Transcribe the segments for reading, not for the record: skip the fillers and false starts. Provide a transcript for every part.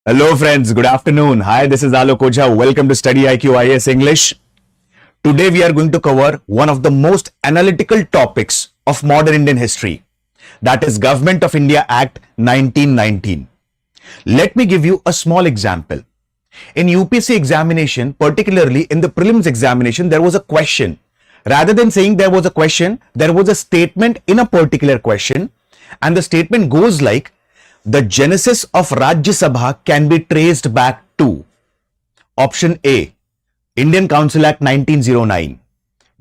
Hello friends, good afternoon. Hi, this is Alok Ojha. Welcome to StudyIQ IAS English. Today we are going to cover one of the most analytical topics of modern Indian history. That is Government of India Act 1919. Let me give you a small example. In UPSC examination, particularly in the prelims examination, there was a question. Rather than saying there was a question, there was a statement in a particular question, and the statement goes like, the genesis of Rajya Sabha can be traced back to option A, Indian Council Act 1909,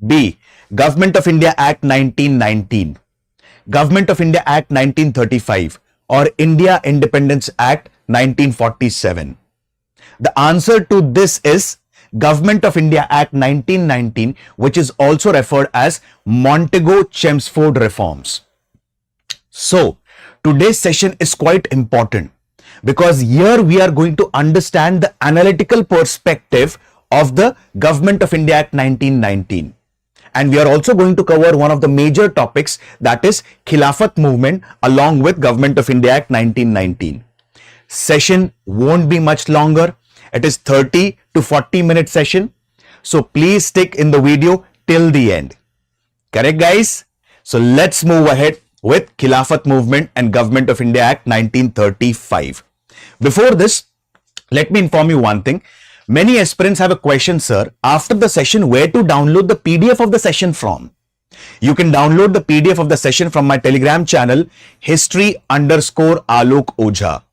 B, Government of India Act 1919, Government of India Act 1935, or India Independence Act 1947. The answer to this is Government of India Act 1919, which is also referred as Montagu Chelmsford reforms. So, today's session is quite important because here we are going to understand the analytical perspective of the Government of India Act 1919. And we are also going to cover one of the major topics, that is Khilafat movement along with Government of India Act 1919. Session won't be much longer. It is 30 to 40 minute session. So please stick in the video till the end. Correct, guys? So let's move ahead with Khilafat movement and Government of India Act 1935. Before this, let me inform you one thing. Many aspirants have a question, sir, after the session, where to download the PDF of the session from. You can download the PDF of the session from my Telegram channel, history_Alok Ojha.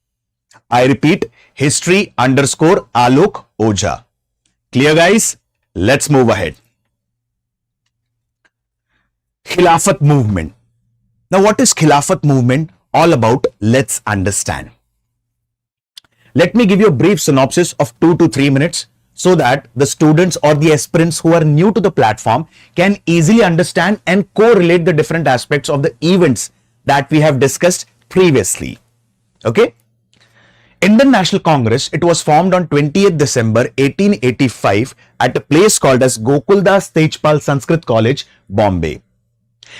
I repeat, history_Alok Ojha. Clear, guys? Let's move ahead. Khilafat movement. Now, what is Khilafat movement all about? Let's understand. Let me give you a brief synopsis of 2 to 3 minutes so that the students or the aspirants who are new to the platform can easily understand and correlate the different aspects of the events that we have discussed previously. Okay? Indian National Congress, it was formed on 20th December 1885 at a place called as Gokuldas Tejpal Sanskrit College, Bombay.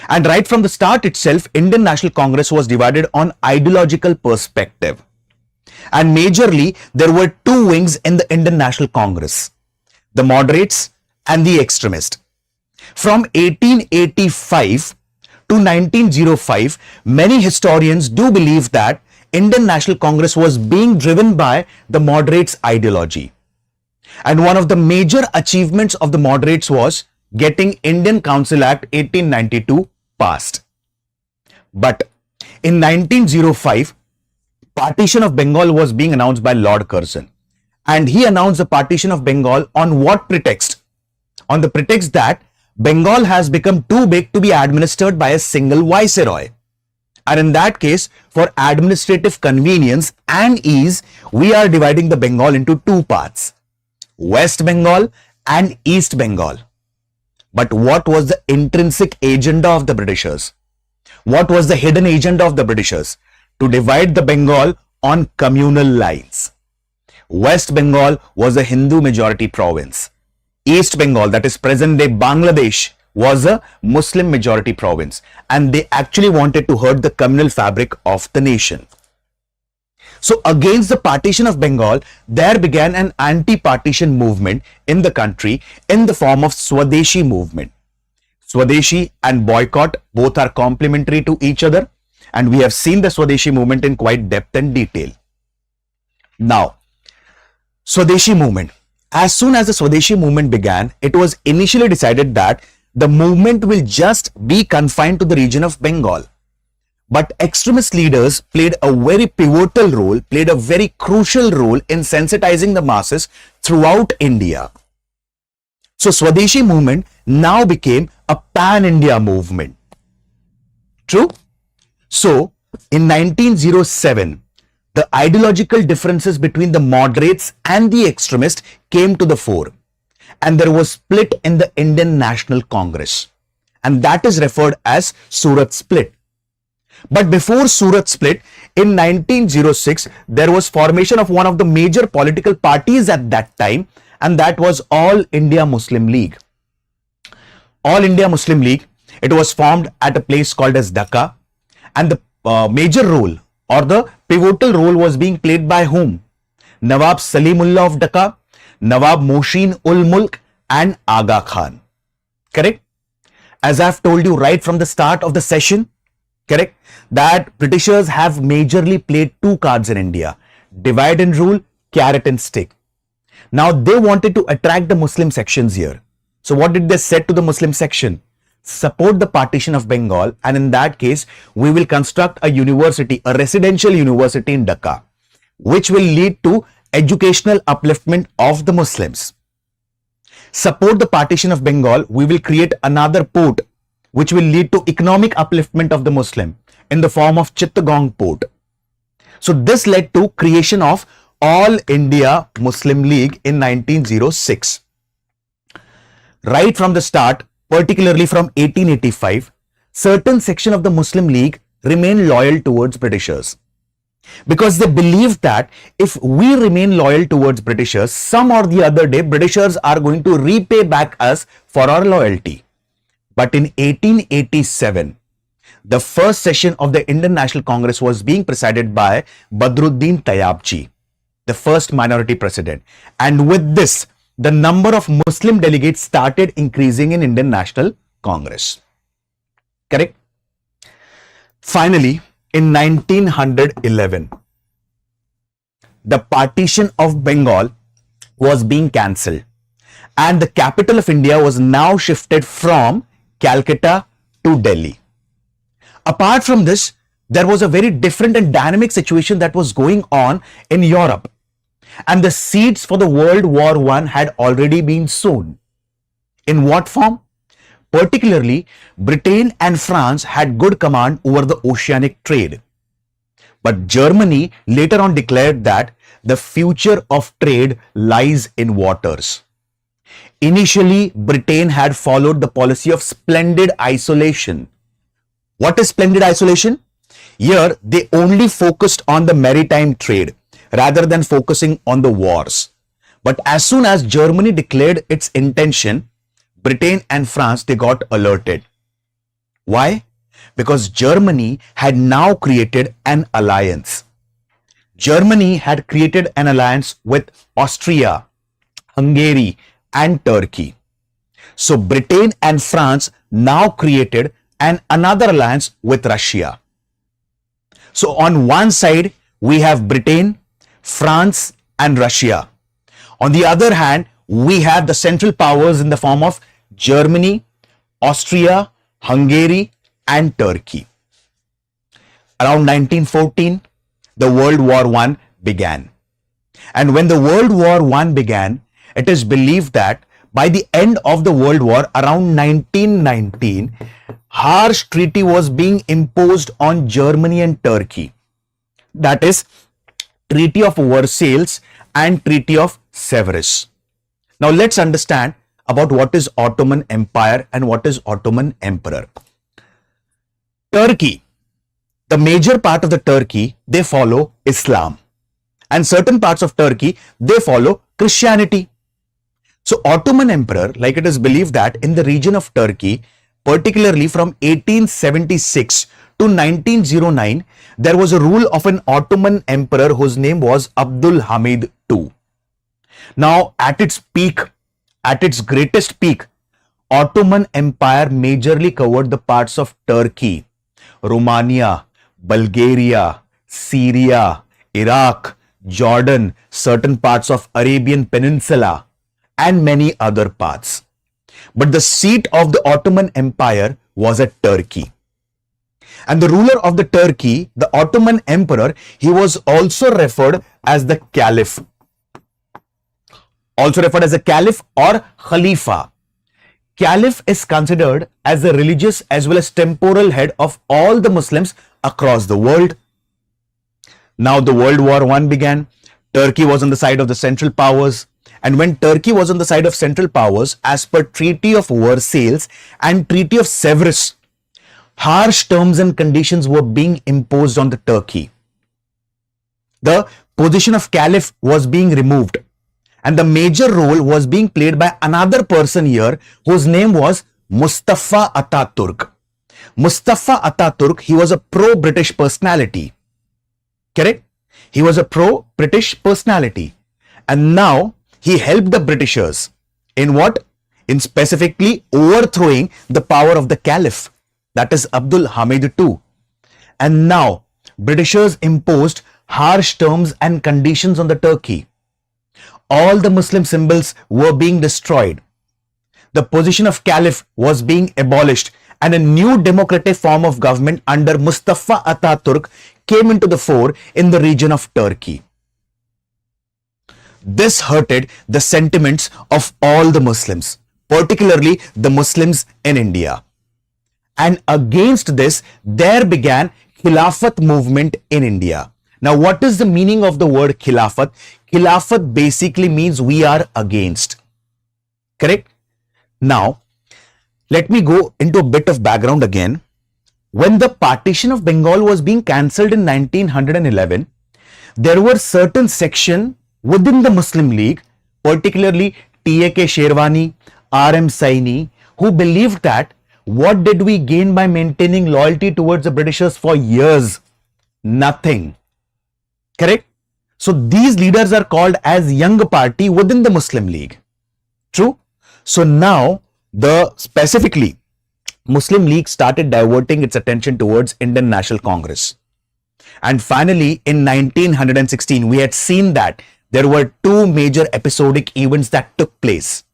And right from the start itself, Indian National Congress was divided on ideological perspective. And majorly, there were two wings in the Indian National Congress, the moderates and the extremists. From 1885 to 1905, many historians do believe that Indian National Congress was being driven by the moderates' ideology. And one of the major achievements of the moderates was getting Indian Council Act 1892 passed. But in 1905, partition of Bengal was being announced by Lord Curzon. And he announced the partition of Bengal on what pretext? On the pretext that Bengal has become too big to be administered by a single viceroy. And in that case, for administrative convenience and ease, we are dividing the Bengal into two parts, West Bengal and East Bengal. But what was the intrinsic agenda of the Britishers? What was the hidden agenda of the Britishers? To divide the Bengal on communal lines. West Bengal was a Hindu majority province. East Bengal, that is present day Bangladesh, was a Muslim majority province. And they actually wanted to hurt the communal fabric of the nation. So against the partition of Bengal, there began an anti-partition movement in the country in the form of Swadeshi movement. Swadeshi and boycott both are complementary to each other, and we have seen the Swadeshi movement in quite depth and detail. Now, Swadeshi movement. As soon as the Swadeshi movement began, it was initially decided that the movement will just be confined to the region of Bengal. But extremist leaders played a very pivotal role, played a very crucial role in sensitizing the masses throughout India. So Swadeshi movement now became a pan-India movement. True? So in 1907, the ideological differences between the moderates and the extremists came to the fore. And there was split in the Indian National Congress. And that is referred as Surat split. But before Surat split, in 1906, there was formation of one of the major political parties at that time, and that was All India Muslim League. All India Muslim League, it was formed at a place called as Dhaka, and the major role or the pivotal role was being played by whom? Nawab Salimullah of Dhaka, Nawab Moshin ul Mulk, and Aga Khan. Correct? As I've told you right from the start of the session, correct, that Britishers have majorly played two cards in India: divide and rule, carrot and stick. Now they wanted to attract the Muslim sections here. So what did they say to the Muslim section? Support the partition of Bengal, and in that case, we will construct a university, a residential university in Dhaka, which will lead to educational upliftment of the Muslims. Support the partition of Bengal, we will create another port, which will lead to economic upliftment of the Muslim in the form of Chittagong port. So this led to creation of All India Muslim League in 1906. Right from the start, particularly from 1885, certain section of the Muslim League remained loyal towards Britishers, because they believed that if we remain loyal towards Britishers, some or the other day Britishers are going to repay back us for our loyalty. But in 1887, the first session of the Indian National Congress was being presided by Badruddin Tayyabji, the first minority president. And with this, the number of Muslim delegates started increasing in Indian National Congress. Correct? Finally, in 1911, the partition of Bengal was being cancelled, and the capital of India was now shifted from Calcutta to Delhi. Apart from this, there was a very different and dynamic situation that was going on in Europe, and the seeds for the World War I had already been sown. In what form? Particularly, Britain and France had good command over the oceanic trade. But Germany later on declared that the future of trade lies in waters. Initially, Britain had followed the policy of splendid isolation. What is splendid isolation? Here, they only focused on the maritime trade rather than focusing on the wars. But as soon as Germany declared its intention, Britain and France, they got alerted. Why? Because Germany had now created an alliance. Germany had created an alliance with Austria, Hungary, and Turkey. So Britain and France now created another alliance with Russia. So on one side, we have Britain, France, and Russia. On the other hand, we have the central powers in the form of Germany, Austria, Hungary, and Turkey. Around 1914, the World War I began. And when the World War I began, it is believed that by the end of the World War, around 1919, harsh treaty was being imposed on Germany and Turkey. That is, Treaty of Versailles and Treaty of Sevres. Now let's understand about what is Ottoman Empire and what is Ottoman Emperor. Turkey, the major part of the Turkey, they follow Islam, and certain parts of Turkey, they follow Christianity. So Ottoman Emperor, like it is believed that in the region of Turkey, particularly from 1876 to 1909, there was a rule of an Ottoman emperor whose name was Abdul Hamid II. Now at its peak, at its greatest peak, Ottoman Empire majorly covered the parts of Turkey, Romania, Bulgaria, Syria, Iraq, Jordan, certain parts of Arabian Peninsula, and many other parts. But the seat of the Ottoman Empire was at Turkey. And the ruler of the Turkey, the Ottoman Emperor, he was also referred as the Caliph. Also referred as a Caliph or Khalifa. Caliph is considered as the religious as well as temporal head of all the Muslims across the world. Now the World War I began. Turkey was on the side of the Central Powers. And when Turkey was on the side of Central Powers, as per Treaty of Versailles and Treaty of Sevres, harsh terms and conditions were being imposed on the Turkey. The position of Caliph was being removed, and the major role was being played by another person here whose name was Mustafa Ataturk. Mustafa Ataturk, he was a pro-British personality. Correct? He was a pro-British personality. And now he helped the Britishers in what? In specifically overthrowing the power of the Caliph, that is Abdul Hamid II. And now Britishers imposed harsh terms and conditions on the Turkey. All the Muslim symbols were being destroyed. The position of Caliph was being abolished, and a new democratic form of government under Mustafa Ataturk came into the fore in the region of Turkey. This hurted the sentiments of all the Muslims, particularly the Muslims in India. And against this, there began Khilafat movement in India. Now, what is the meaning of the word Khilafat? Khilafat basically means we are against. Correct? Now, let me go into a bit of background again. When the partition of Bengal was being cancelled in 1911, there were certain sections within the Muslim League, particularly T.A.K. Sherwani, R.M. Saini, who believed that what did we gain by maintaining loyalty towards the Britishers for years? Nothing. Correct? So these leaders are called as young party within the Muslim League. True? So now specifically Muslim League started diverting its attention towards Indian National Congress. And finally in 1916 we had seen that there were two major episodic events that took place.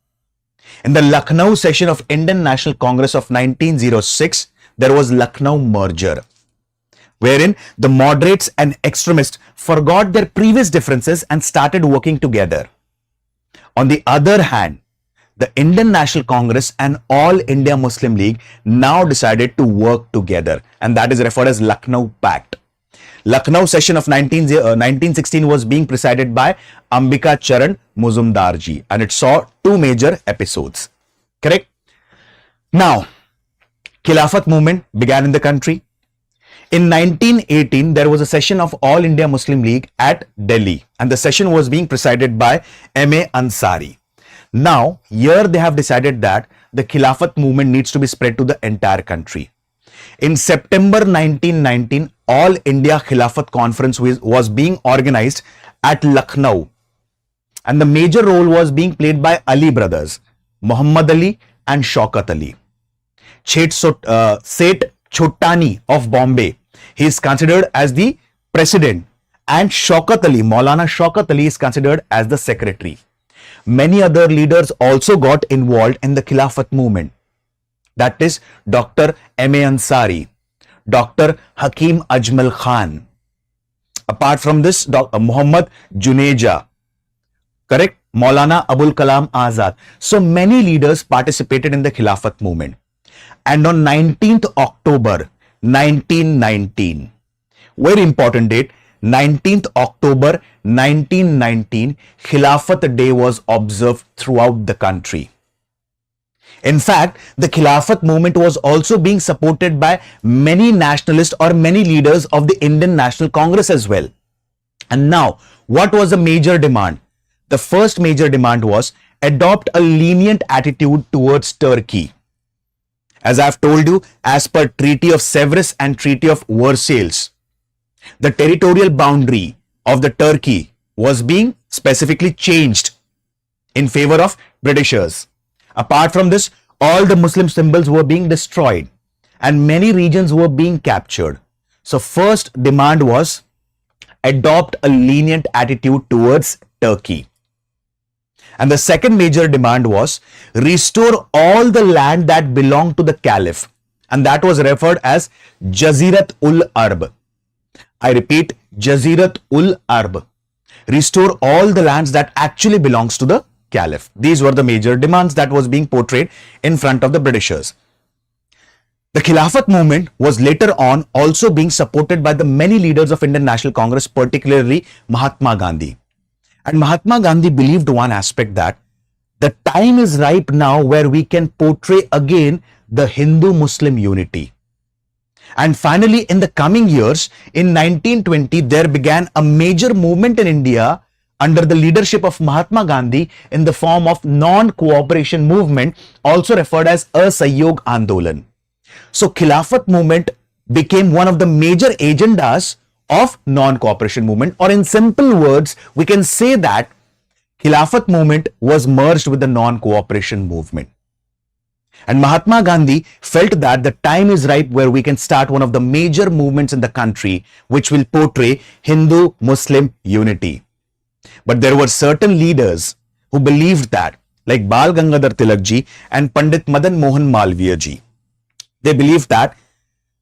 In the Lucknow session of Indian National Congress of 1906, there was Lucknow merger, wherein the moderates and extremists forgot their previous differences and started working together. On the other hand, the Indian National Congress and All India Muslim League now decided to work together, and that is referred as Lucknow Pact. Lucknow session of 1916 was being presided by Ambika Charan Muzumdarji, and it saw two major episodes. Correct? Now, Khilafat movement began in the country. In 1918, there was a session of All India Muslim League at Delhi, and the session was being presided by M.A. Ansari. Now, here they have decided that the Khilafat movement needs to be spread to the entire country. In September 1919, All India Khilafat Conference was being organized at Lucknow, and the major role was being played by Ali brothers, Muhammad Ali and Shaukat Ali. Seth Chotani of Bombay, he is considered as the president, and Shaukat Ali, Maulana Shaukat Ali, is considered as the secretary. Many other leaders also got involved in the Khilafat movement. That is Dr. M.A. Ansari, Dr. Hakim Ajmal Khan. Apart from this, Muhammad Juneja, correct? Maulana Abul Kalam Azad. So many leaders participated in the Khilafat movement. And on 19th October 1919, very important date, 19th October 1919, Khilafat Day was observed throughout the country. In fact, the Khilafat movement was also being supported by many nationalists or many leaders of the Indian National Congress as well. And now, what was the major demand? The first major demand was adopt a lenient attitude towards Turkey. As I have told you, as per Treaty of Sevres and Treaty of Versailles, the territorial boundary of the Turkey was being specifically changed in favor of Britishers. Apart from this, all the Muslim symbols were being destroyed and many regions were being captured. So first demand was adopt a lenient attitude towards Turkey. And the second major demand was restore all the land that belonged to the Caliph, and that was referred as Jazirat ul Arab. I repeat, Jazirat ul Arab. Restore all the lands that actually belongs to the Caliph. These were the major demands that was being portrayed in front of the Britishers. The Khilafat movement was later on also being supported by the many leaders of Indian National Congress, particularly Mahatma Gandhi. And Mahatma Gandhi believed one aspect, that the time is ripe now where we can portray again the Hindu-Muslim unity. And finally, in the coming years, in 1920, there began a major movement in India under the leadership of Mahatma Gandhi in the form of non-cooperation movement, also referred as Asayog Andolan. So Khilafat movement became one of the major agendas of non-cooperation movement, or in simple words, we can say that Khilafat movement was merged with the non-cooperation movement. And Mahatma Gandhi felt that the time is ripe where we can start one of the major movements in the country which will portray Hindu-Muslim unity. But there were certain leaders who believed that, like Bal Gangadhar Tilak ji and Pandit Madan Mohan Malviya ji. They believed that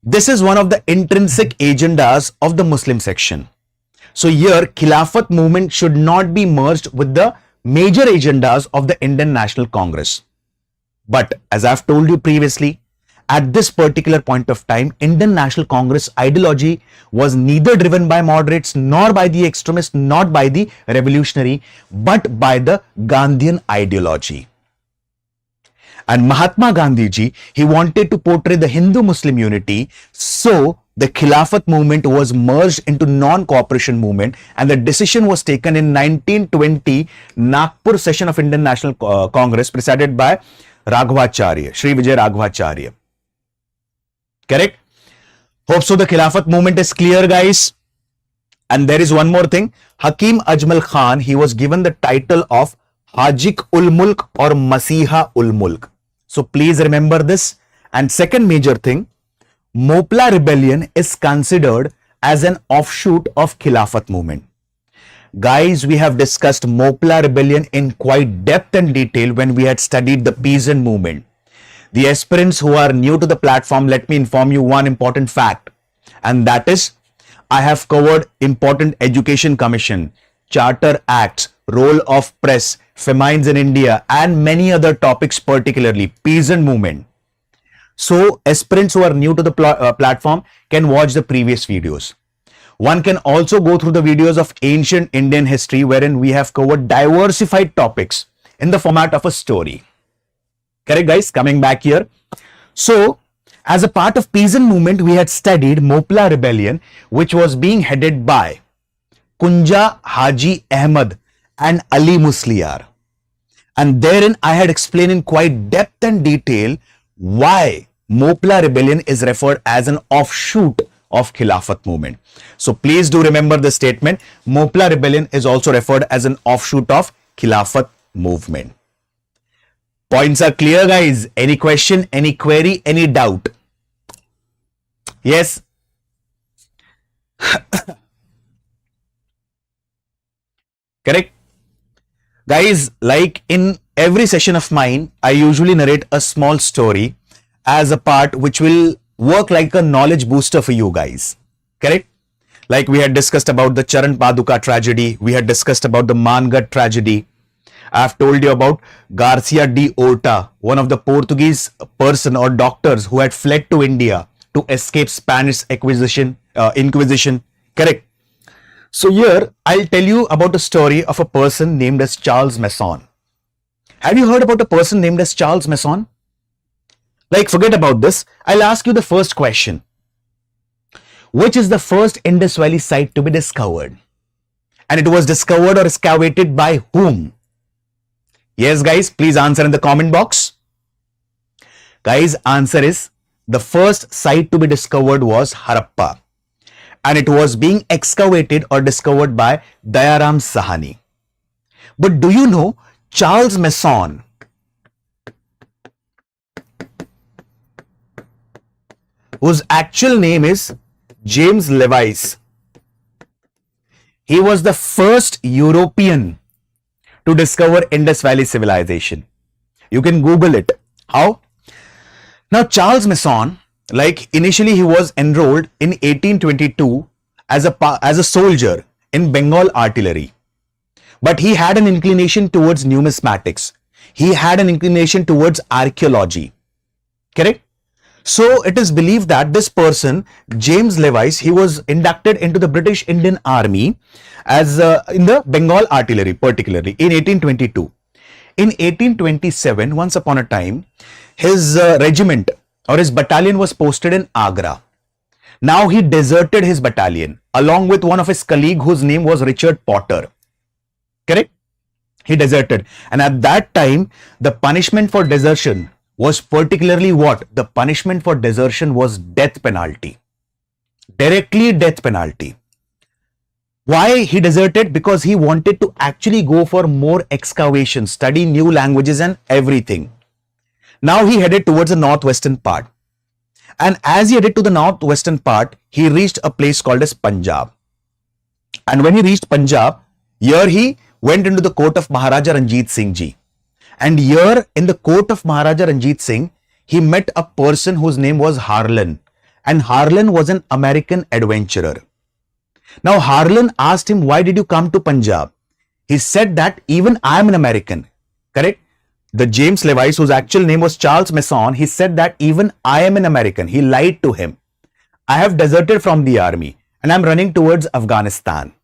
this is one of the intrinsic agendas of the Muslim section. So here, Khilafat movement should not be merged with the major agendas of the Indian National Congress. But as I've told you previously, at this particular point of time, Indian National Congress ideology was neither driven by moderates, nor by the extremists, not by the revolutionary, but by the Gandhian ideology. And Mahatma Gandhi ji, he wanted to portray the Hindu-Muslim unity, so the Khilafat movement was merged into non-cooperation movement, and the decision was taken in 1920 Nagpur session of Indian National Congress presided by Raghavacharya, Sri Vijay Raghavacharya. Correct? Hope so the Khilafat movement is clear, guys. And there is one more thing. Hakim Ajmal Khan, he was given the title of Hajik ul Mulk or Masiha ul Mulk. So please remember this. And second major thing, Mopla rebellion is considered as an offshoot of Khilafat movement. Guys, we have discussed Mopla rebellion in quite depth and detail when we had studied the peasant movement. The aspirants who are new to the platform, let me inform you one important fact, and that is I have covered important education commission, charter acts, role of press, famines in India, and many other topics, particularly peasant movement. So aspirants who are new to the platform can watch the previous videos. One can also go through the videos of ancient Indian history wherein we have covered diversified topics in the format of a story. Correct, guys? Coming back here. So, as a part of peasant movement, we had studied Mopla rebellion, which was being headed by Kunja Haji Ahmad and Ali Musliar. And therein I had explained in quite depth and detail why Mopla rebellion is referred as an offshoot of Khilafat movement. So please do remember the statement. Mopla rebellion is also referred as an offshoot of Khilafat movement. Points are clear, guys. Any question, any query, any doubt? Yes? Correct? Guys, like in every session of mine, I usually narrate a small story as a part which will work like a knowledge booster for you guys. Correct? Like we had discussed about the Charan Paduka tragedy. We had discussed about the Mangad tragedy. I have told you about Garcia de Orta, one of the Portuguese person or doctors who had fled to India to escape Spanish Inquisition. Correct? So here, I'll tell you about a story of a person named as Charles Mason. Have you heard about a person named as Charles Mason? Like, forget about this. I'll ask you the first question. Which is the first Indus Valley site to be discovered? And it was discovered or excavated by whom? Yes, guys, please answer in the comment box. Guys, answer is the first site to be discovered was Harappa. And it was being excavated or discovered by Dayaram Sahani. But do you know Charles Mason, whose actual name is James Lewis, he was the first European to discover Indus Valley civilization. You can Google it. How? Now, Charles Mason, like initially he was enrolled in 1822 as a soldier in Bengal artillery. But he had an inclination towards numismatics. He had an inclination towards archaeology. Correct? So it is believed that this person, James Lewis, he was inducted into the British Indian Army as in the Bengal artillery, particularly in 1822. In 1827, once upon a time, his regiment or his battalion was posted in Agra. Now he deserted his battalion along with one of his colleagues whose name was Richard Potter. Correct? He deserted. And at that time, the punishment for desertion was particularly what? The punishment for desertion was death penalty. Directly death penalty. Why he deserted? Because he wanted to actually go for more excavation, study new languages and everything. Now he headed towards the northwestern part. And as he headed to the northwestern part, he reached a place called as Punjab. And when he reached Punjab, here he went into the court of Maharaja Ranjit Singh Ji. And here in the court of Maharaja Ranjit Singh, he met a person whose name was Harlan. And Harlan was an American adventurer. Now Harlan asked him, why did you come to Punjab? He said that even I am an American. Correct? The James Levis, whose actual name was Charles Mason, he said that even I am an American. He lied to him. I have deserted from the army and I'm running towards Afghanistan.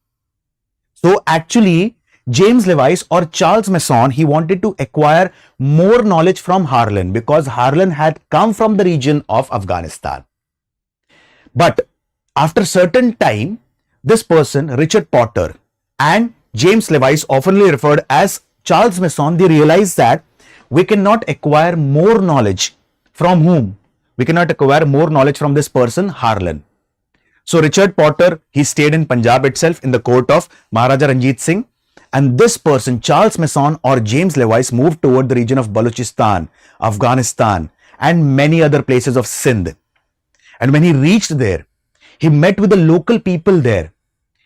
So actually, James Levis or Charles Mason, he wanted to acquire more knowledge from Harlan because Harlan had come from the region of Afghanistan. But after certain time, this person, Richard Potter and James Levis, oftenly referred as Charles Mason, they realized that we cannot acquire more knowledge from whom? We cannot acquire more knowledge from this person, Harlan. So Richard Potter, he stayed in Punjab itself in the court of Maharaja Ranjit Singh. And this person, Charles Mason or James Levis, moved toward the region of Balochistan, Afghanistan, and many other places of Sindh. And when he reached there, he met with the local people there.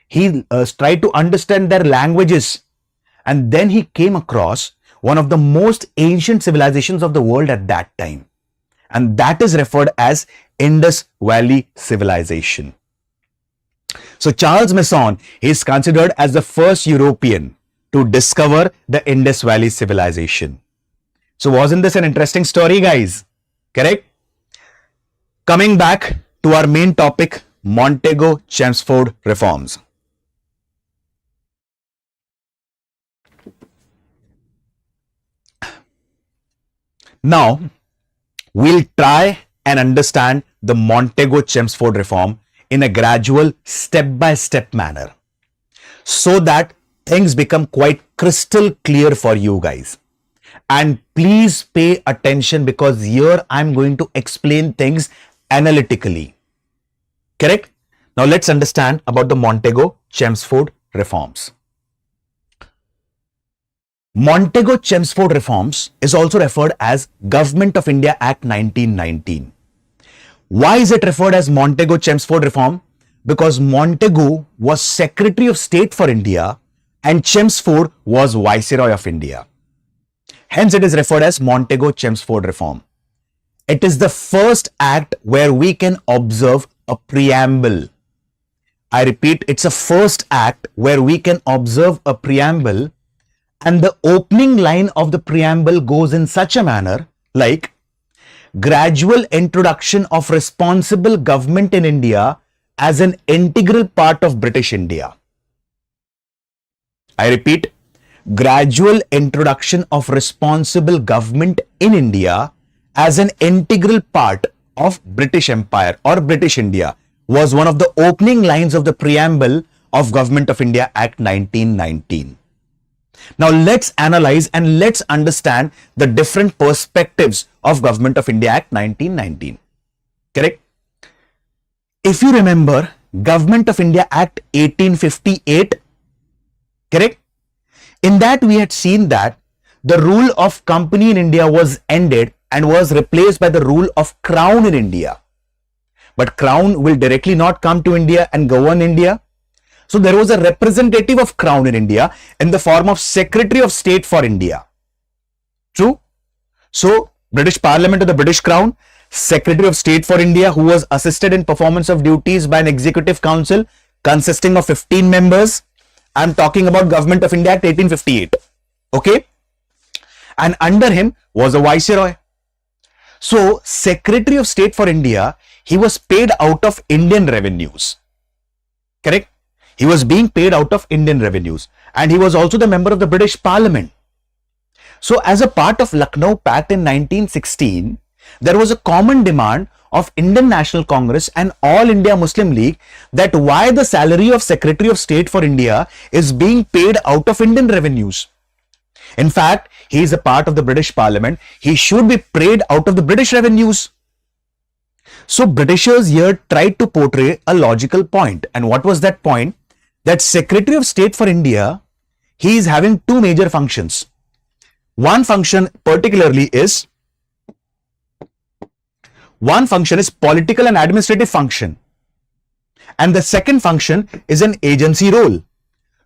He tried to understand their languages. And then he came across one of the most ancient civilizations of the world at that time. And that is referred as Indus Valley Civilization. So Charles Mason is considered as the first European to discover the Indus Valley Civilization. So wasn't this an interesting story, guys? Correct? Coming back to our main topic, Montagu Chelmsford reforms. Now, we'll try and understand the Montagu Chelmsford reform in a gradual step-by-step manner so that things become quite crystal clear for you guys. And please pay attention because here I'm going to explain things analytically. Correct? Now let's understand about the Montagu Chelmsford reforms. Montagu Chelmsford reforms is also referred as Government of India Act 1919. Why is it referred as Montagu Chelmsford reform? Because Montagu was Secretary of State for India and Chelmsford was Viceroy of India. Hence it is referred as Montagu Chelmsford reform. It is the first act where we can observe a preamble. I repeat, it's a first act where we can observe a preamble, and the opening line of the preamble goes in such a manner like gradual introduction of responsible government in India as an integral part of British India. I repeat, gradual introduction of responsible government in India as an integral part of British Empire or British India was one of the opening lines of the preamble of Government of India Act 1919. Now let's analyze and let's understand the different perspectives of Government of India Act 1919. Correct? If you remember Government of India Act 1858, correct? In that we had seen that the rule of company in India was ended and was replaced by the rule of crown in India. But crown will directly not come to India and govern India. So there was a representative of crown in India in the form of Secretary of State for India. True? So British Parliament or the British Crown, Secretary of State for India, who was assisted in performance of duties by an Executive Council consisting of 15 members. I'm talking about Government of India Act 1858. Okay? And under him was a Viceroy. So Secretary of State for India, he was paid out of Indian revenues. Correct? He was being paid out of Indian revenues. And he was also the member of the British Parliament. So as a part of Lucknow Pact in 1916, there was a common demand of Indian National Congress and All India Muslim League that why the salary of Secretary of State for India is being paid out of Indian revenues. In fact, he is a part of the British Parliament. He should be paid out of the British revenues. So Britishers here tried to portray a logical point. And what was that point? that Secretary of State for India, he is having two major functions. One function particularly is political and administrative function, and the second function is an agency role.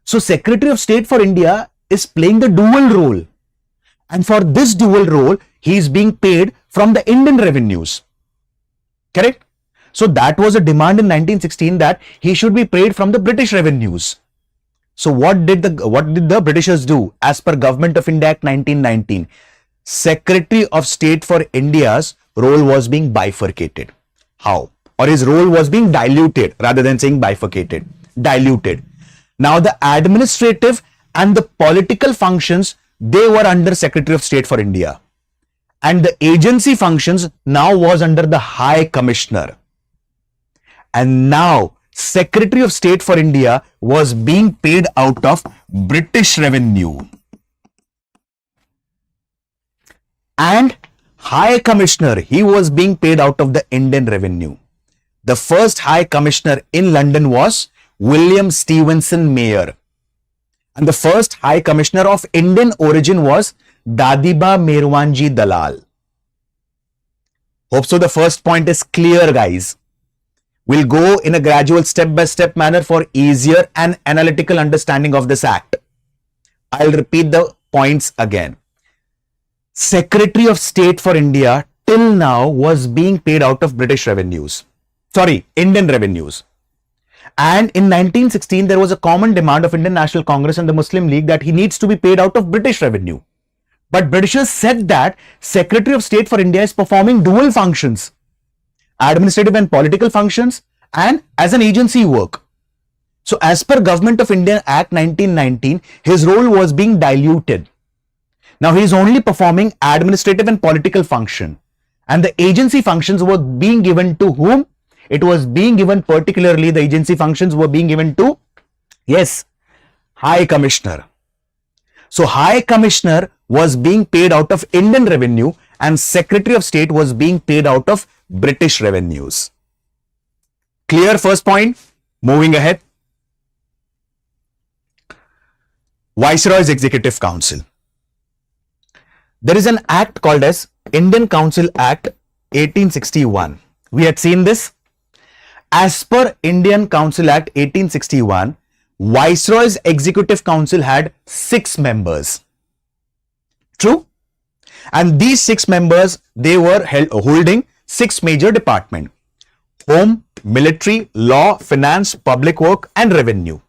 So Secretary of State for India is playing the dual role, and for this dual role he is being paid from the Indian revenues. Correct? So that was a demand in 1916 that he should be paid from the British revenues. So what did the Britishers do? As per Government of India Act 1919, Secretary of State for India's role was being bifurcated. How? Or his role was being diluted, rather than saying bifurcated, diluted. Now the administrative and the political functions, they were under Secretary of State for India, and the agency functions now was under the High Commissioner. And now Secretary of State for India was being paid out of British revenue, and High Commissioner, he was being paid out of the Indian revenue. The first High Commissioner in London was William Stevenson Mayer, and the first High Commissioner of Indian origin was Dadiba Merwanji Dalal. Hope so the first point is clear, guys. We'll go in a gradual step-by-step manner for easier and analytical understanding of this act. I'll repeat the points again. Secretary of State for India till now was being paid out of British revenues. Sorry, Indian revenues. And in 1916, there was a common demand of Indian National Congress and the Muslim League that he needs to be paid out of British revenue. But Britishers said that Secretary of State for India is performing dual functions, administrative and political functions, and as an agency work. So as per Government of India Act 1919, his role was being diluted. Now he is only performing administrative and political function, and the agency functions were being given to whom? It was being given, particularly the agency functions were being given to, yes, High Commissioner. So High Commissioner was being paid out of Indian revenue, and Secretary of State was being paid out of British revenues. Clear first point? Moving ahead. Viceroy's Executive Council. There is an act called as Indian Council Act 1861. We had seen this. As per Indian Council Act 1861, Viceroy's Executive Council had 6 members. True? And these 6 members, they were holding 6 major departments: Home, Military, Law, Finance, Public Work, and Revenue.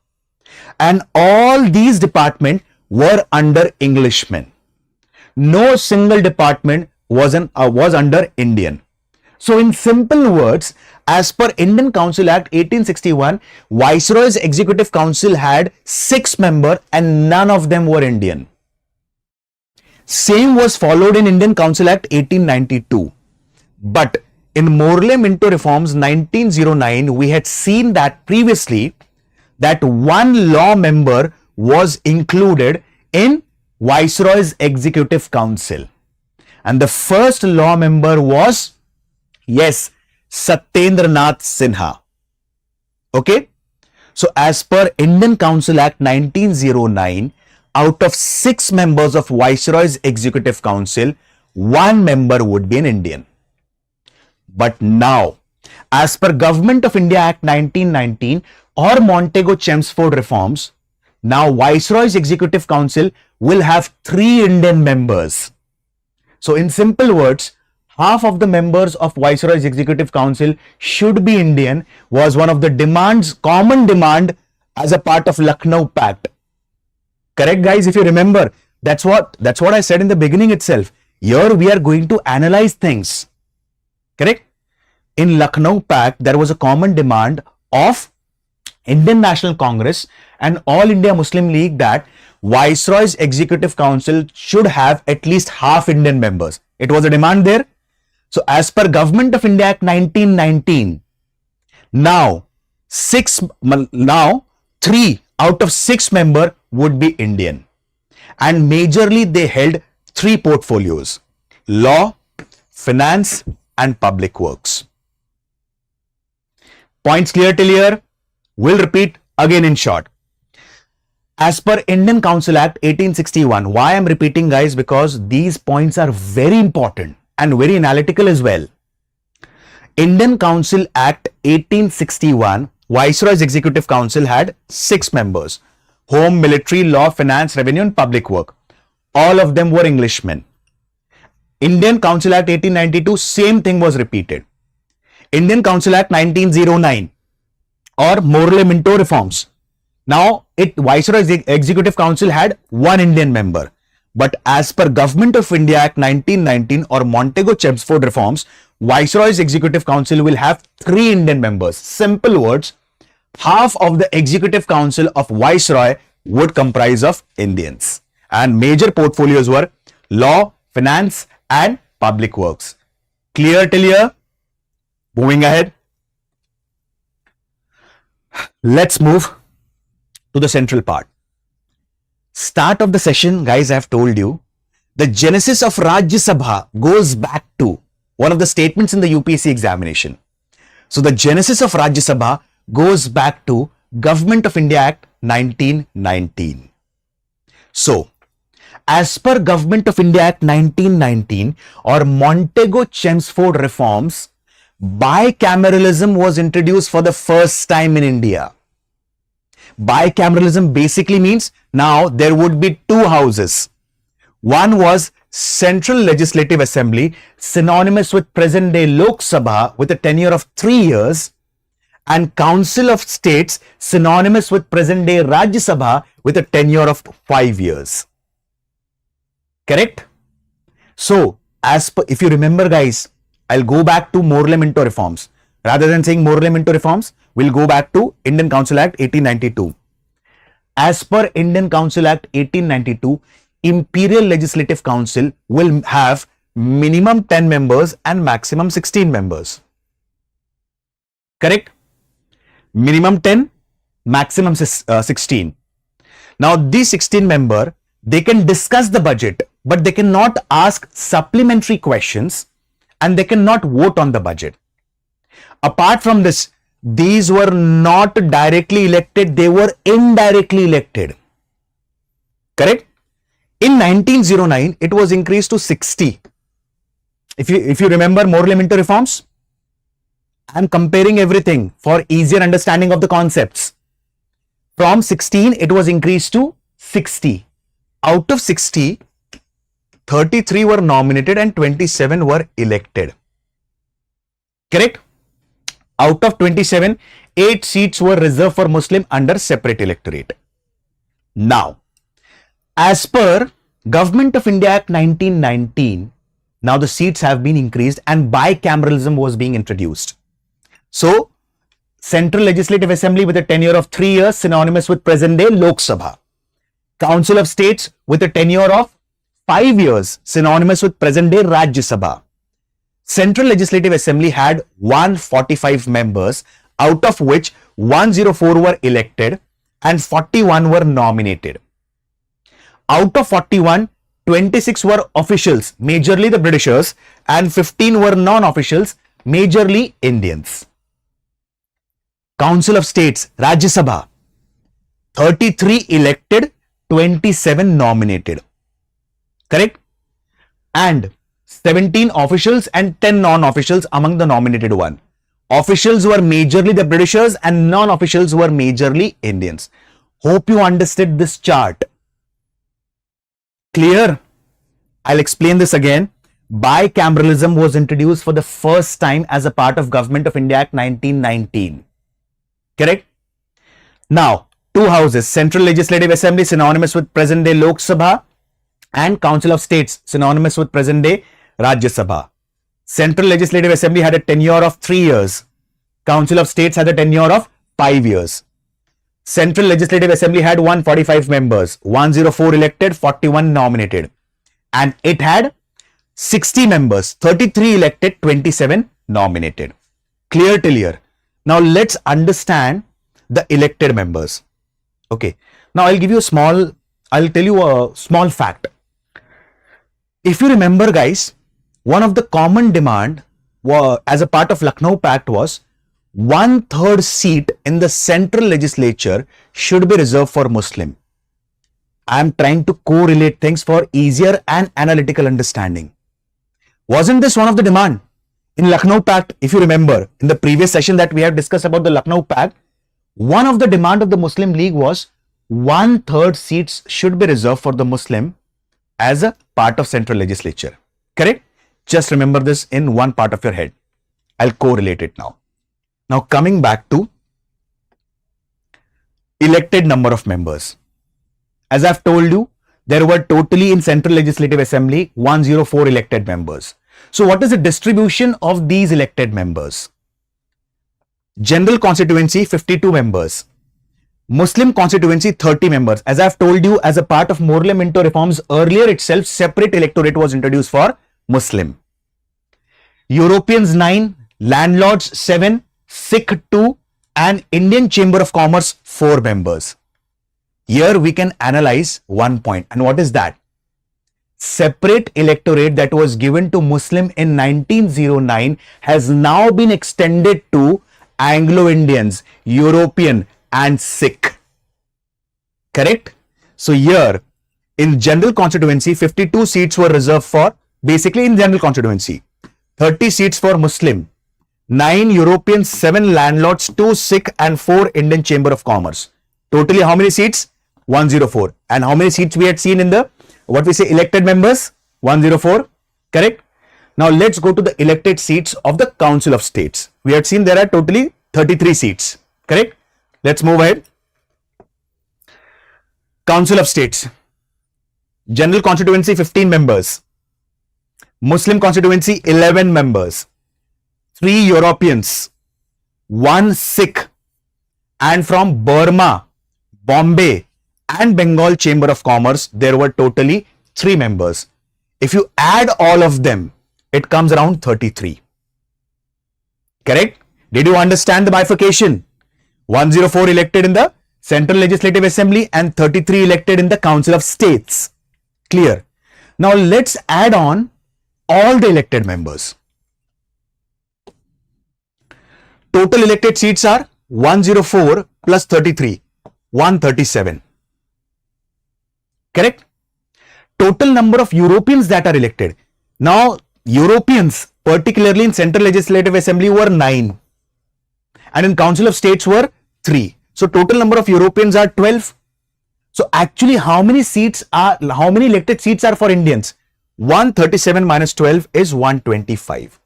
And all these departments were under Englishmen. No single department was under Indian. So in simple words, as per Indian Council Act 1861, Viceroy's Executive Council had 6 members and none of them were Indian. Same was followed in Indian Council Act 1892. But in Morley Minto Reforms 1909, we had seen that previously that one law member was included in Viceroy's Executive Council. And the first law member was, yes, Satyendranath Sinha. Okay? So as per Indian Council Act 1909, out of 6 members of Viceroy's Executive Council, 1 member would be an Indian. But now, as per Government of India Act 1919 or Montagu Chelmsford reforms, now Viceroy's Executive Council will have 3 Indian members. So in simple words, half of the members of Viceroy's Executive Council should be Indian was one of the demands, common demand as a part of Lucknow Pact. Correct, guys? If you remember, that's what I said in the beginning itself. Here we are going to analyze things. Correct? In Lucknow Pact, there was a common demand of Indian National Congress and All India Muslim League that Viceroy's Executive Council should have at least half Indian members. It was a demand there. So as per Government of India Act 1919, now 3 out of 6 members would be Indian. And majorly they held 3 portfolios: Law, Finance, and Public Works. Points clear till here? We'll repeat again in short. As per Indian Council Act 1861, why I'm repeating guys, because these points are very important and very analytical as well. Indian Council Act 1861, Viceroy's Executive Council had 6 members. Home, Military, Law, Finance, Revenue and Public Work. All of them were Englishmen. Indian Council Act 1892, same thing was repeated. Indian Council Act 1909 or Morley Minto reforms. Now, Viceroy's Executive Council had 1 Indian member. But as per Government of India Act 1919 or Montagu Chelmsford reforms, Viceroy's Executive Council will have 3 Indian members. Simple words, half of the Executive Council of Viceroy would comprise of Indians. And major portfolios were Law, Finance and Public Works. Clear till here? Moving ahead. Let's move to the central part. Start of the session, guys, I have told you, the genesis of Rajya Sabha goes back to one of the statements in the UPSC examination. So the genesis of Rajya Sabha goes back to Government of India Act 1919. So, as per Government of India Act 1919 or Montagu Chelmsford reforms, bicameralism was introduced for the first time in India. Bicameralism basically means now there would be 2 houses. One was Central Legislative Assembly, synonymous with present day Lok Sabha with a tenure of 3 years, and Council of States, synonymous with present day Rajya Sabha with a tenure of 5 years. Correct? So, as per, if you remember guys, I'll go back to Morley Minto reforms. Rather than saying Morley Minto reforms, we'll go back to Indian Council Act 1892. As per Indian Council Act 1892, Imperial Legislative Council will have minimum 10 members and maximum 16 members. Correct? Minimum 10, maximum 16. Now, these 16 member, they can discuss the budget, but they cannot ask supplementary questions and they cannot vote on the budget. Apart from this, these were not directly elected, they were indirectly elected. Correct? In 1909, it was increased to 60. If you remember Morley Minto reforms, I am comparing everything for easier understanding of the concepts. From 16, it was increased to 60. Out of 60, 33 were nominated and 27 were elected. Correct? Out of 27, 8 seats were reserved for Muslim under separate electorate. Now, as per Government of India Act 1919, now the seats have been increased and bicameralism was being introduced. So, Central Legislative Assembly with a tenure of 3 years, synonymous with present day Lok Sabha. Council of States with a tenure of 5 years, synonymous with present day Rajya Sabha. Central Legislative Assembly had 145 members, out of which 104 were elected and 41 were nominated. Out of 41, 26 were officials, majorly the Britishers, and 15 were non-officials, majorly Indians. Council of States, Rajya Sabha, 33 elected, 27 nominated. Correct? And 17 officials and 10 non-officials among the nominated one. Officials were majorly the Britishers and non-officials were majorly Indians. Hope you understood this chart. Clear? I'll explain this again. Bicameralism was introduced for the first time as a part of Government of India Act 1919. Correct? Now, 2 houses, Central Legislative Assembly synonymous with present day Lok Sabha and Council of States synonymous with present day Rajya Sabha. Central Legislative Assembly had a tenure of 3 years. Council of States had a tenure of 5 years. Central Legislative Assembly had 145 members, 104 elected, 41 nominated. And it had 60 members, 33 elected, 27 nominated. Clear till here? Now let's understand the elected members. Okay. Now I'll tell you a small fact. If you remember guys, one of the common demand as a part of Lucknow Pact was 1/3 seat in the central legislature should be reserved for Muslim. I am trying to correlate things for easier and analytical understanding. Wasn't this one of the demand in Lucknow Pact? If you remember, in the previous session that we have discussed about the Lucknow Pact, one of the demand of the Muslim League was 1/3 seats should be reserved for the Muslim as a part of central legislature. Correct? Just remember this in one part of your head. I'll correlate it now. Now coming back to elected number of members. As I've told you, there were totally in Central Legislative Assembly 104 elected members. So what is the distribution of these elected members? General constituency 52 members. Muslim constituency 30 members. As I've told you, as a part of Morley Minto reforms, earlier itself separate electorate was introduced for Muslim. Europeans 9, landlords 7, Sikh 2 and Indian Chamber of Commerce 4 members. Here we can analyze one point, and what is that? Separate electorate that was given to Muslim in 1909 has now been extended to Anglo-Indians, European and Sikh. Correct? So here in general constituency 52 seats were reserved for, basically in general constituency, 30 seats for Muslim, 9 European, 7 landlords, 2 Sikh and 4 Indian Chamber of Commerce. Totally how many seats? 104. And how many seats we had seen in the, what we say, elected members? 104. Correct? Now let's go to the elected seats of the Council of States. We had seen there are totally 33 seats. Correct? Let's move ahead. Council of States. General constituency 15 members. Muslim constituency 11 members. 3 Europeans, 1 Sikh, and from Burma, Bombay and Bengal Chamber of Commerce, there were totally 3 members. If you add all of them, it comes around 33. Correct? Did you understand the bifurcation? 104 elected in the Central Legislative Assembly and 33 elected in the Council of States. Clear? Now let's add on all the elected members. Total elected seats are 104 plus 33, 137. Correct? Total number of Europeans that are elected. Now, Europeans, particularly in Central Legislative Assembly, were 9. And in Council of States were 3. So, total number of Europeans are 12. So, actually, how many elected seats are for Indians? 137 minus 12 is 125.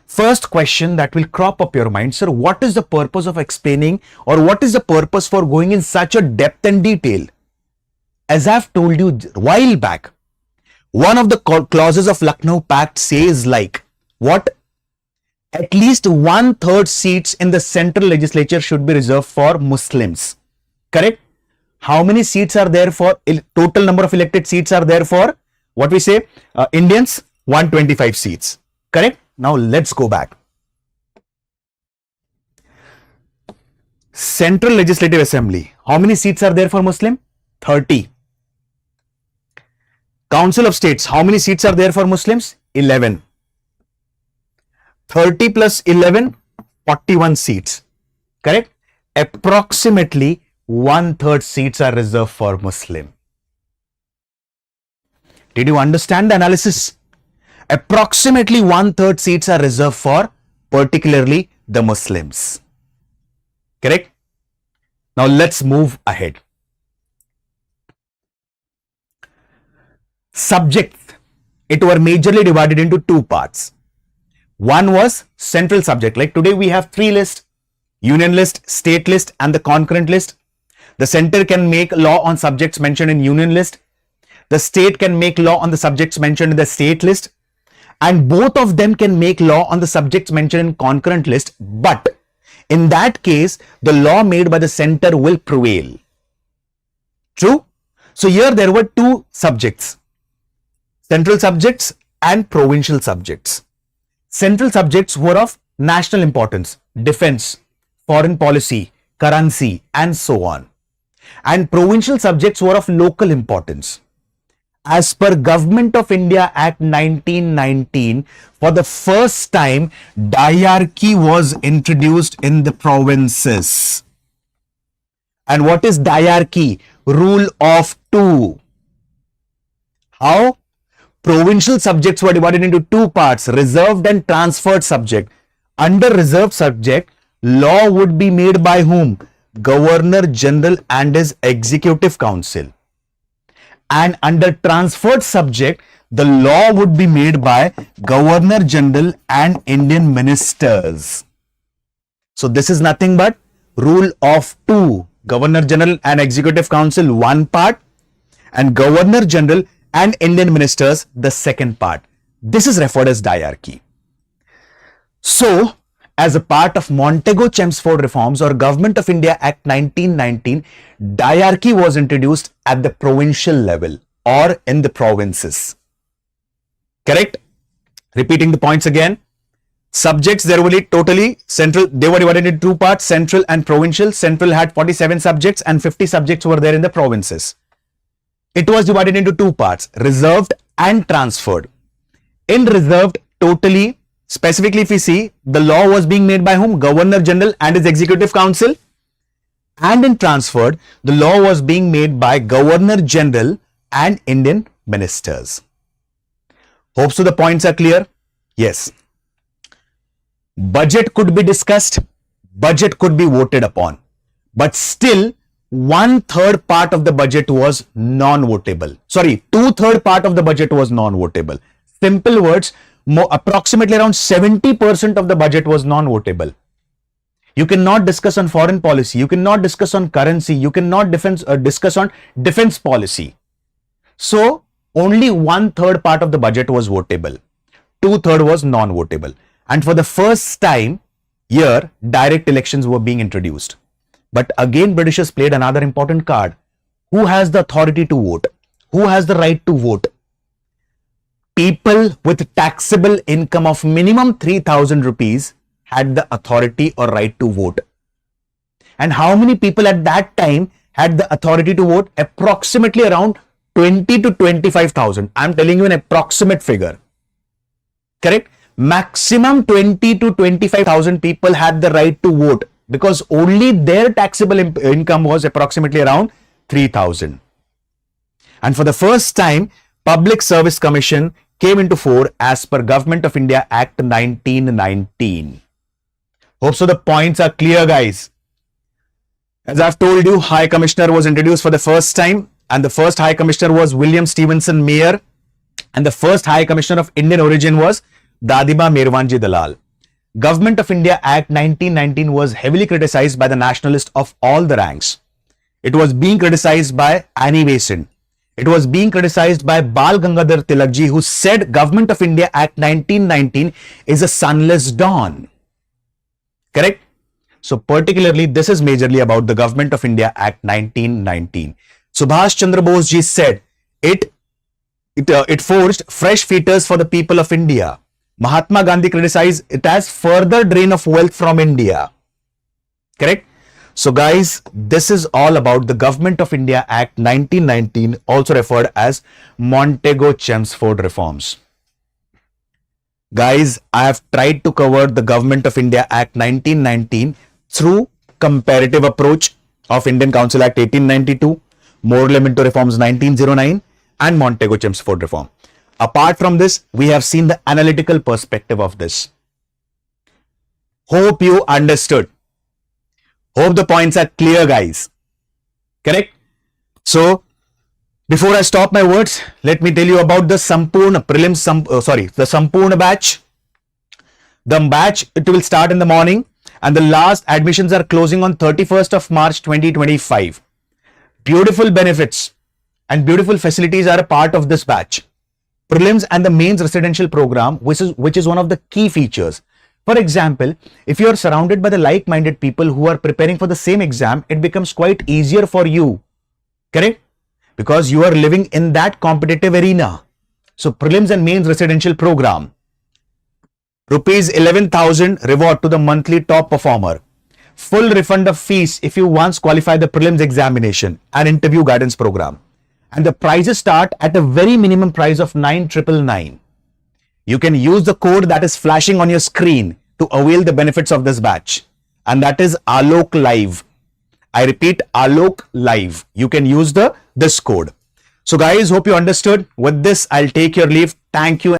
First question that will crop up your mind, sir, what is the purpose of explaining, or what is the purpose for going in such a depth and detail? As I've told you a while back, one of the clauses of Lucknow Pact says like, what? At least 1/3 seats in the central legislature should be reserved for Muslims. Correct? How many seats are there for, total number of elected seats are there for, what we say, Indians? 125 seats. Correct? Now let's go back. Central Legislative Assembly. How many seats are there for Muslim? 30. Council of States. How many seats are there for Muslims? 11. 30 plus 11, 41 seats. Correct? Approximately 1/3 seats are reserved for Muslim. Did you understand the analysis? Approximately 1/3 seats are reserved for particularly the Muslims. Correct? Now let's move ahead. Subjects. It were majorly divided into 2 parts. One was central subject. Like today we have 3 lists: union list, state list and the concurrent list. The center can make law on subjects mentioned in union list. The state can make law on the subjects mentioned in the state list. And both of them can make law on the subjects mentioned in concurrent list. But in that case, the law made by the center will prevail. True? So here there were 2 subjects: central subjects and provincial subjects. Central subjects were of national importance: defense, foreign policy, currency, and so on. And provincial subjects were of local importance. As per Government of India Act 1919, for the first time, diarchy was introduced in the provinces. And what is diarchy? Rule of two. How? Provincial subjects were divided into two parts, reserved and transferred subject. Under reserved subject, law would be made by whom? Governor General and his Executive Council. And under transferred subject, the law would be made by Governor General and Indian ministers. So this is nothing but rule of two. Governor General and Executive Council, one part, and Governor General and Indian ministers, the second part. This is referred as diarchy. So, as a part of Montagu Chelmsford reforms or Government of India Act 1919, diarchy was introduced at the provincial level or in the provinces. Correct? Repeating the points again. Subjects, there were totally central, they were divided into two parts, central and provincial. Central had 47 subjects and 50 subjects were there in the provinces. It was divided into two parts, reserved and transferred. In reserved, totally, specifically if we see, the law was being made by whom? Governor General and his Executive Council. And in transferred, the law was being made by Governor General and Indian ministers. Hope so the points are clear? Yes. Budget could be discussed, budget could be voted upon, but still 1/3 part of the budget was non-votable. Sorry, 2/3 part of the budget was non-votable. Simple words, approximately around 70% of the budget was non-votable. You cannot discuss on foreign policy, you cannot discuss on currency, you cannot discuss on defense policy. So, only 1/3 part of the budget was votable. 2/3 was non-votable. And for the first time here, direct elections were being introduced. But again, Britishers played another important card. Who has the authority to vote? Who has the right to vote? People with taxable income of minimum 3,000 rupees had the authority or right to vote. And how many people at that time had the authority to vote? Approximately around 20 to 25,000. I'm telling you an approximate figure. Correct? Maximum 20 to 25,000 people had the right to vote because only their taxable income was approximately around 3,000. And for the first time, Public Service Commission came into force as per Government of India Act 1919. Hope so the points are clear, guys. As I've told you, High Commissioner was introduced for the first time, and the first High Commissioner was William Stevenson Mayer, and the first High Commissioner of Indian origin was Dadima Mirwanji Dalal. Government of India Act 1919 was heavily criticized by the nationalists of all the ranks. It was being criticized by Annie Besant. It was being criticized by Bal Gangadhar Tilakji, who said Government of India Act 1919 is a sunless dawn. Correct? So particularly this is majorly about the Government of India Act 1919. Subhash Chandra Bose ji said it forged fresh fetters for the people of India. Mahatma Gandhi criticized it as further drain of wealth from India. Correct? So guys, this is all about the Government of India Act 1919, also referred as Montagu Chelmsford reforms. Guys, I have tried to cover the Government of India Act 1919 through comparative approach of Indian Council Act 1892, Moral Memento Reforms 1909 and Montagu Chelmsford reform. Apart from this, we have seen the analytical perspective of this. Hope you understood. Hope the points are clear, guys. Correct? So, before I stop my words, let me tell you about the Sampurna Prelims, the Sampurna batch. The batch, it will start in the morning and the last admissions are closing on 31st of March 2025. Beautiful benefits and beautiful facilities are a part of this batch. Prelims and the Mains Residential Program, which is one of the key features. For example, if you are surrounded by the like-minded people who are preparing for the same exam, it becomes quite easier for you. Correct? Because you are living in that competitive arena. So, Prelims and Mains Residential Program. Rupees 11,000 reward to the monthly top performer. Full refund of fees if you once qualify the Prelims examination and interview guidance program. And the prices start at a very minimum price of 9,999. You can use the code that is flashing on your screen to avail the benefits of this batch. And that is Alok Live. I repeat, Alok Live. You can use this code. So guys, hope you understood. With this, I'll take your leave. Thank you.